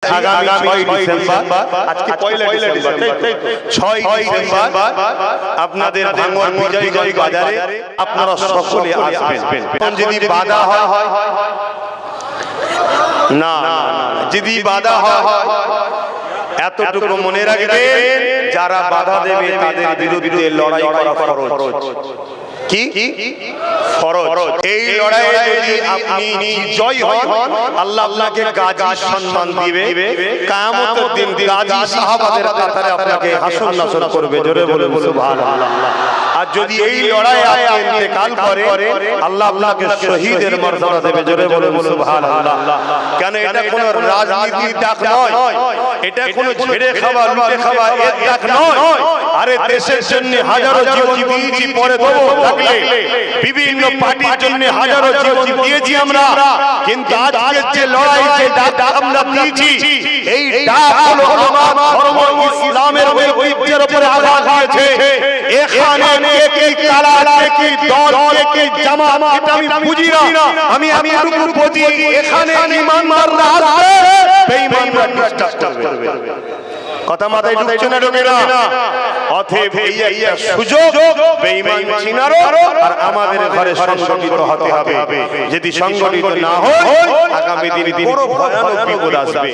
আগামী 6 ডিসেম্বর, আজকে পয়লা December, 6 December আপনাদের ভাঙড় বিজয়গঞ্জ বাজারে আপনারা সকলে আসবেন। যদি বাধা হয় না, যদি বাধা হয় এতটুকু মনে রাখবেন, যারা বাধা দেবে তাদের বিরুদ্ধে লড়াই করা ফরজ। কি ফরজ? এই লড়াইয়ে যদি আপনি জয় হন, আল্লাহ আপনাকে গাজী সম্মান দিবে। কিয়ামতের দিন গাজী সাহাবাদের কাতারে আপনাকে হাসর নাসর করবে। জোরে বলুন সুবহানাল্লাহ। আর যদি এই লড়াইয়ে আপনি ইন্তেকাল করেন, আল্লাহ আপনাকে শহীদের মর্যাদা দেবে। জোরে বলুন সুবহানাল্লাহ। কেন এটা কোনো রাজনীতির ডাক নয়, এটা কোনো ছেড়ে খাওয়া লুটে খাওয়া এর ডাক নয়। আরে দেশের জন্য হাজারো জীবন দিয়েছি, পরে দেবো থাকলে বিভিন্ন পার্টির জন্য হাজারো জীবন দিয়েছি আমরা, কিন্তু আজকের যে লড়াই, যে ডাক আমরা দিয়েছি, এই ডাক হলো আমার ধর্ম ইসলামের ঐতিহ্যের উপরে আঘাত হয়েছে। এখানে কে কি কালার, কে কি দল, কে কি জামাত, এটা আমি বুঝি না। আমি এতটুকু বুঝি, এখানে ঈমানদাররা আসবে, বেঈমানরা ডিস্টার্ব করবে। কথা মাথায় ঢুকছে না? ঢোকে না? অতএব এই একটা সুযোগ বেঈমান চিনারও আর আমাদের ঘরে সংগঠিত হতে হবে। যদি সংগঠিত না হয়, আগামী দিনে বড় ভয়ানক বিপদ আসবে।